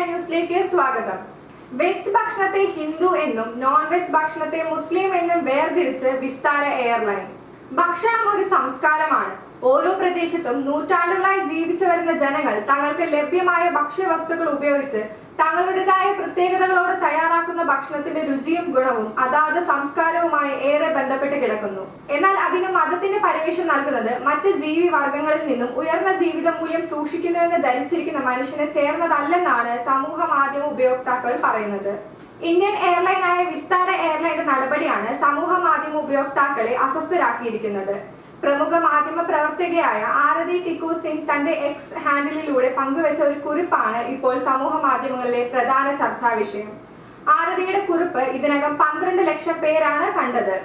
ന്യൂസിലേക്ക് സ്വാഗതം. വെജ് ഭക്ഷണത്തെ ഹിന്ദു എന്നും നോൺ വെജ് ഭക്ഷണത്തെ മുസ്ലിം എന്നും വേർതിരിച്ച് വിസ്താര എയർലൈൻ. ഭക്ഷണം ഒരു സംസ്കാരമാണ്. ഓരോ പ്രദേശത്തും നൂറ്റാണ്ടുകളായി ജീവിച്ചു വരുന്ന ജനങ്ങൾ തങ്ങൾക്ക് ലഭ്യമായ ഭക്ഷ്യവസ്തുക്കൾ ഉപയോഗിച്ച് തങ്ങളുടേതായ പ്രത്യേകതകളോട് തയ്യാറാക്കുന്ന ഭക്ഷണത്തിന്റെ രുചിയും ഗുണവും അതാത് സംസ്കാരവുമായി ഏറെ ബന്ധപ്പെട്ട് കിടക്കുന്നു. എന്നാൽ അതിന് മതത്തിന്റെ പരിവേഷം നൽകുന്നത് മറ്റ് ജീവി വർഗങ്ങളിൽ നിന്നും ഉയർന്ന ജീവിത മൂല്യം സൂക്ഷിക്കുന്നുവെന്ന് ധരിച്ചിരിക്കുന്ന മനുഷ്യന് ചേർന്നതല്ലെന്നാണ് സമൂഹ മാധ്യമ ഉപയോക്താക്കൾ പറയുന്നത്. ഇന്ത്യൻ എയർലൈനായ വിസ്താര എയർലൈൻ്റെ നടപടിയാണ് സമൂഹ മാധ്യമ ഉപയോക്താക്കളെ അസ്വസ്ഥരാക്കിയിരിക്കുന്നത്. പ്രമുഖ മാധ്യമ പ്രവർത്തകയായ ആരതി ടിക്കു സിംഗ് തന്റെ എക്സ് ഹാൻഡിലൂടെ പങ്കുവെച്ച ഒരു കുറിപ്പാണ് ഇപ്പോൾ സമൂഹ മാധ്യമങ്ങളിലെ പ്രധാന ചർച്ചാ വിഷയം. ആരതിയുടെ കുറിപ്പ് ഇതിനകം 12 ലക്ഷം പേരാണ് കണ്ടത്.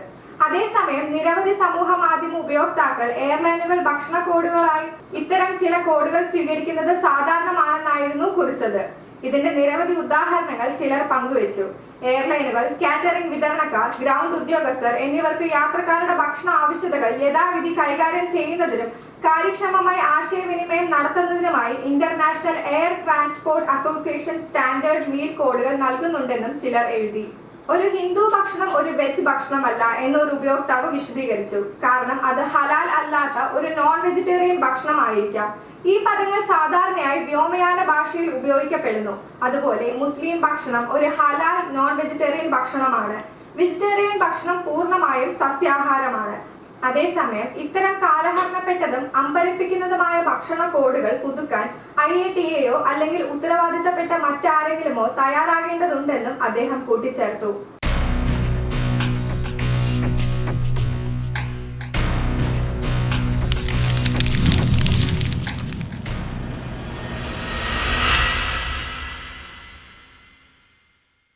അതേസമയം നിരവധി സമൂഹ മാധ്യമ ഉപയോക്താക്കൾ എയർലൈനുകൾ ഭക്ഷണ കോഡുകളായി ഇത്തരം ചില കോഡുകൾ സ്വീകരിക്കുന്നത് സാധാരണമാണെന്നായിരുന്നു കുറിച്ചത്. ഇതിന്റെ നിരവധി ഉദാഹരണങ്ങൾ ചിലർ പങ്കുവച്ചു. എയർലൈനുകൾ, കാറ്ററിംഗ് വിതരണക്കാർ, ഗ്രൗണ്ട് ഉദ്യോഗസ്ഥർ എന്നിവർക്ക് യാത്രക്കാരുടെ ഭക്ഷണ ആവശ്യകതകൾ യഥാവിധി കൈകാര്യം ചെയ്യുന്നതിനും കാര്യക്ഷമമായി ആശയവിനിമയം നടത്തുന്നതിനുമായി international air transport association standard meal കോഡുകൾ നൽകുന്നുണ്ടെന്നും ചിലർ എഴുതി. ഒരു ഹിന്ദു ഭക്ഷണം ഒരു വെജ് ഭക്ഷണമല്ല എന്നൊരു ഉപയോക്താവ് വിശദീകരിച്ചു. കാരണം അത് ഹലാൽ അല്ലാത്ത ഒരു നോൺ വെജിറ്റേറിയൻ ഭക്ഷണമായിരിക്കാം. ഈ പദങ്ങൾ സാധാരണയായി വ്യോമയാന ഭാഷയിൽ ഉപയോഗിക്കപ്പെടുന്നു. അതുപോലെ മുസ്ലിം ഭക്ഷണം ഒരു ഹലാൽ നോൺ വെജിറ്റേറിയൻ ഭക്ഷണമാണ്. വെജിറ്റേറിയൻ ഭക്ഷണം പൂർണ്ണമായും സസ്യാഹാരമാണ്. അതേസമയം ഇത്തരം കാലഹരണപ്പെട്ടതും അമ്പരപ്പിക്കുന്നതുമായ ഭക്ഷണ കോഡുകൾ പുതുക്കാൻ IATA അല്ലെങ്കിൽ ഉത്തരവാദിത്തപ്പെട്ട മറ്റാരെങ്കിലുമോ തയ്യാറാകേണ്ടതുണ്ടെന്നും അദ്ദേഹം കൂട്ടിച്ചേർത്തു.